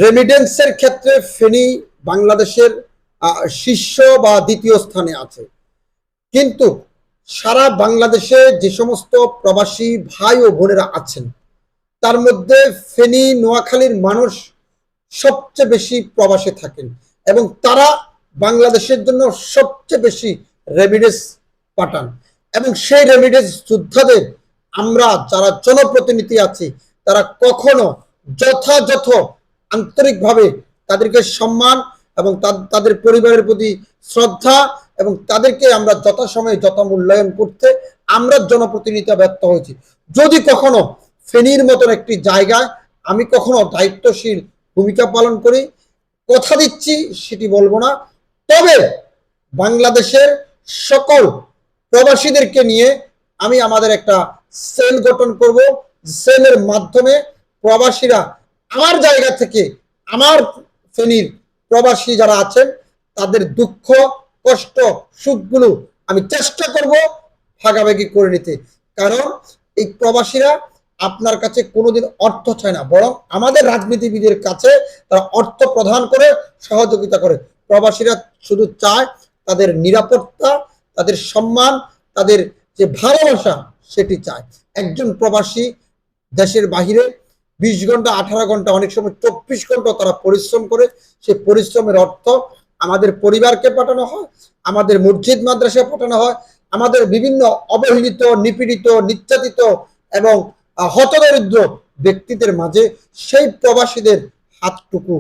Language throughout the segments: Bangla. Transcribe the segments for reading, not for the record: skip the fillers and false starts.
রেমিডেন্সের ক্ষেত্রে ফেনী বাংলাদেশের শীর্ষ বা দ্বিতীয় স্থানে আছে। কিন্তু সারা বাংলাদেশে যে সমস্ত প্রবাসী ভাই ও বোনেরা আছেন তার মধ্যে ফেনী নোয়াখালীর মানুষ সবচেয়ে বেশি প্রবাসে থাকেন এবং তারা বাংলাদেশের জন্য সবচেয়ে বেশি রেমিডেন্স পাঠান। এবং সেই রেমিডেন্স যোদ্ধাদের আমরা যারা জনপ্রতিনিধি আছি তারা কখনো যথাযথ আন্তরিকভাবে তাদেরকে সম্মান এবং তাদের পরিবারের প্রতি শ্রদ্ধা এবং তাদেরকে আমরা যথাসময়ে যথামূল্যায়ন করতে আমরা জনপ্রতিনিধিতা ব্যর্থ হয়েছি। যদি কখনো ফেনীর মতন একটি জায়গায় আমি কখনো দায়িত্বশীল ভূমিকা পালন করি, কথা দিচ্ছি সেটি বলবো না, তবে বাংলাদেশের সকল প্রবাসীদেরকে নিয়ে আমি আমাদের একটা সেল গঠন করব। সেলের মাধ্যমে প্রবাসীরা আমার জায়গা থেকে আমার ফেনীর প্রবাসী যারা আছেন তাদের দুঃখ কষ্ট সুখগুলো আমি চেষ্টা করব ভাগাভাগি করে নিতে। কারণ এই প্রবাসীরা আপনার কাছে কোনোদিন অর্থ চায় না, বরং আমাদের রাজনীতিবিদের কাছে তারা অর্থ প্রদান করে সহযোগিতা করে। প্রবাসীরা শুধু চায় তাদের নিরাপত্তা, তাদের সম্মান, তাদের যে ভালোবাসা সেটি চায়। একজন প্রবাসী দেশের বাহিরে 20 ঘন্টা 18 ঘন্টা অনেক সময় 24 ঘন্টা তারা পরিশ্রম করে, সেই পরিশ্রমের অর্থ আমাদের পরিবারকে পাঠানো হয়, আমাদের মসজিদ মাদ্রাসায় পাঠানো হয়, আমাদের বিভিন্ন অবহেলিত নিপীড়িত নির্যাতিত এবং হতদরিদ্র ব্যক্তিদের মাঝে সেই প্রবাসীদের হাতটুকু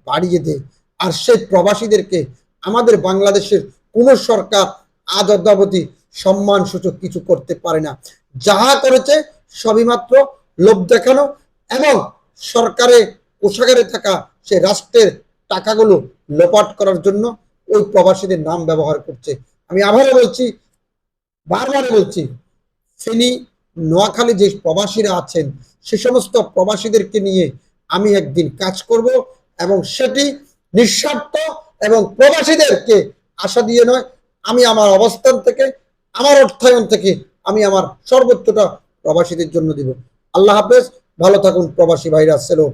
বাড়িয়ে দেয়। আর সেই প্রবাসীদেরকে আমাদের বাংলাদেশের কোন সরকার আজ অদ্যাবধি সম্মান সূচক কিছু করতে পারে না। যাহা করেছে সবই মাত্র লোভ দেখানো এবং সরকারের কোষাগারে থাকা সেই রাষ্ট্রের টাকাগুলো লোপাট করার জন্য ওই প্রবাসীদের নাম ব্যবহার করছে। আমি আবারও বলছি, বারবার বলছি, ফেনী নোয়াখালী যে প্রবাসীরা আছেন সে সমস্ত প্রবাসীদেরকে নিয়ে আমি একদিন কাজ করব এবং সেটি নিঃস্বার্থ এবং প্রবাসীদেরকে আশা দিয়ে নয়, আমি আমার অবস্থান থেকে আমার অর্থায়ন থেকে আমি আমার সর্বোচ্চটা প্রবাসীদের জন্য দিব। আল্লাহ হাফেজ, ভালো থাকুন প্রবাসী ভাইরা। সেলো।